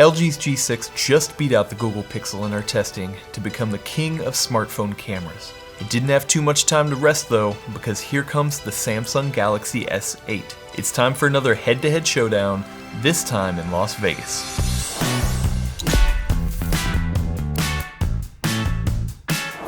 LG's G6 just beat out the Google Pixel in our testing to become the king of smartphone cameras. It didn't have too much time to rest though, because here comes the Samsung Galaxy S8. It's time for another head-to-head showdown, this time in Las Vegas.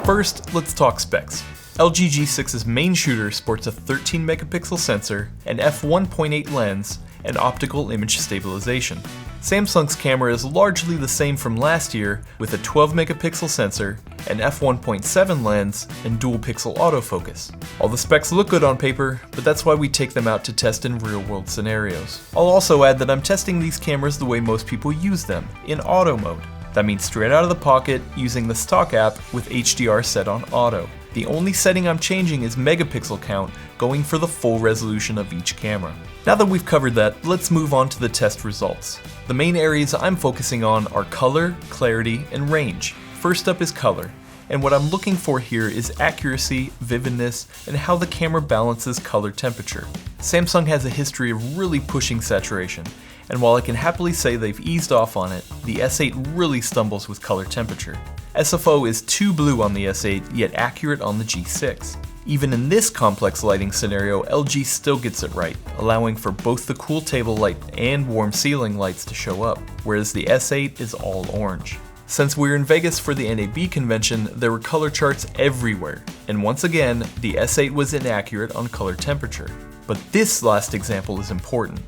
First, let's talk specs. LG G6's main shooter sports a 13 megapixel sensor, an f1.8 lens, and optical image stabilization. Samsung's camera is largely the same from last year, with a 12 megapixel sensor, an f1.7 lens, and dual pixel autofocus. All the specs look good on paper, but that's why we take them out to test in real-world scenarios. I'll also add that I'm testing these cameras the way most people use them, in auto mode. That means straight out of the pocket, using the stock app with HDR set on auto. The only setting I'm changing is megapixel count, going for the full resolution of each camera. Now that we've covered that, let's move on to the test results. The main areas I'm focusing on are color, clarity, and range. First up is color, and what I'm looking for here is accuracy, vividness, and how the camera balances color temperature. Samsung has a history of really pushing saturation, and while I can happily say they've eased off on it, the S8 really stumbles with color temperature. SFO is too blue on the S8, yet accurate on the G6. Even in this complex lighting scenario, LG still gets it right, allowing for both the cool table light and warm ceiling lights to show up, whereas the S8 is all orange. Since we were in Vegas for the NAB convention, there were color charts everywhere, and once again, the S8 was inaccurate on color temperature. But this last example is important.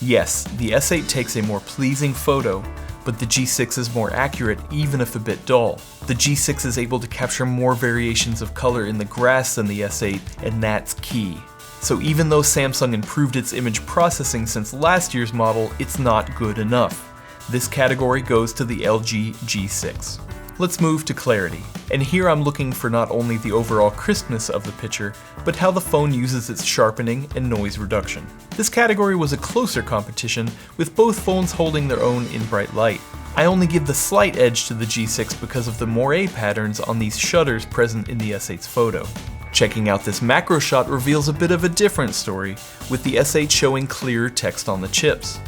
Yes, the S8 takes a more pleasing photo, but the G6 is more accurate even if a bit dull. The G6 is able to capture more variations of color in the grass than the S8, and that's key. So even though Samsung improved its image processing since last year's model, it's not good enough. This category goes to the LG G6. Let's move to clarity. And here I'm looking for not only the overall crispness of the picture, but how the phone uses its sharpening and noise reduction. This category was a closer competition, with both phones holding their own in bright light. I only give the slight edge to the G6 because of the moire patterns on these shutters present in the S8's photo. Checking out this macro shot reveals a bit of a different story, with the S8 showing clearer text on the chips.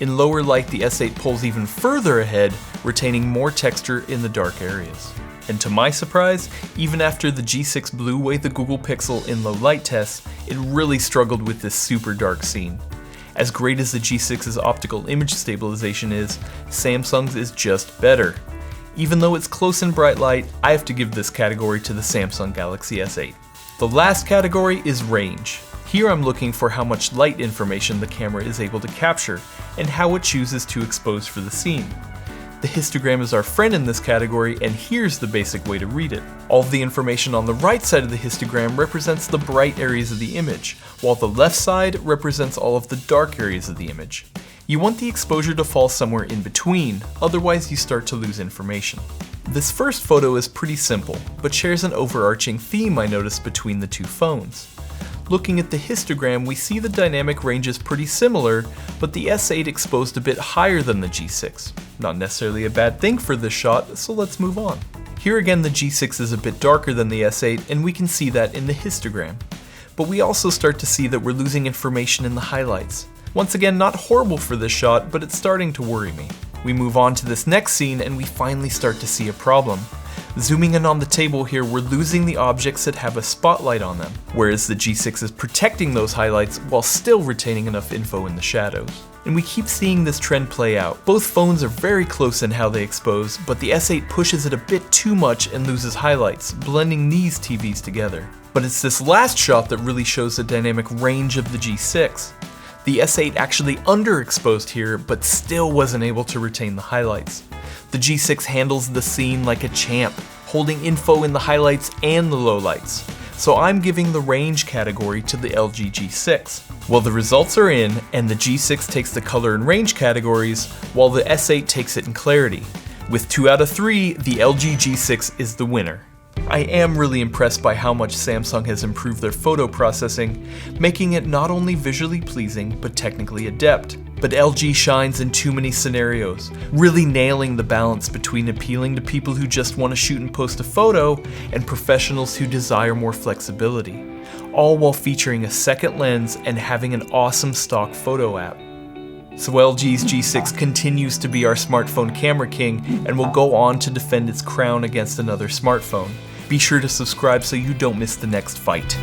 In lower light, the S8 pulls even further ahead, retaining more texture in the dark areas. And to my surprise, even after the G6 blew away the Google Pixel in low light tests, it really struggled with this super dark scene. As great as the G6's optical image stabilization is, Samsung's is just better. Even though it's close in bright light, I have to give this category to the Samsung Galaxy S8. The last category is range. Here I'm looking for how much light information the camera is able to capture, and how it chooses to expose for the scene. The histogram is our friend in this category, and here's the basic way to read it. All of the information on the right side of the histogram represents the bright areas of the image, while the left side represents all of the dark areas of the image. You want the exposure to fall somewhere in between, otherwise you start to lose information. This first photo is pretty simple, but shares an overarching theme I noticed between the two phones. Looking at the histogram, we see the dynamic range is pretty similar, but the S8 exposed a bit higher than the G6. Not necessarily a bad thing for this shot, so let's move on. Here again, the G6 is a bit darker than the S8, and we can see that in the histogram. But we also start to see that we're losing information in the highlights. Once again, not horrible for this shot, but it's starting to worry me. We move on to this next scene, and we finally start to see a problem. Zooming in on the table here, we're losing the objects that have a spotlight on them, whereas the G6 is protecting those highlights while still retaining enough info in the shadows. And we keep seeing this trend play out. Both phones are very close in how they expose, but the S8 pushes it a bit too much and loses highlights, blending these TVs together. But it's this last shot that really shows the dynamic range of the G6. The S8 actually underexposed here, but still wasn't able to retain the highlights. The G6 handles the scene like a champ, holding info in the highlights and the lowlights. So I'm giving the range category to the LG G6. Well, the results are in, and the G6 takes the color and range categories, while the S8 takes it in clarity. With 2 out of 3, the LG G6 is the winner. I am really impressed by how much Samsung has improved their photo processing, making it not only visually pleasing, but technically adept. But LG shines in too many scenarios, really nailing the balance between appealing to people who just want to shoot and post a photo, and professionals who desire more flexibility, all while featuring a second lens and having an awesome stock photo app. So LG's G6 continues to be our smartphone camera king and will go on to defend its crown against another smartphone. Be sure to subscribe so you don't miss the next fight.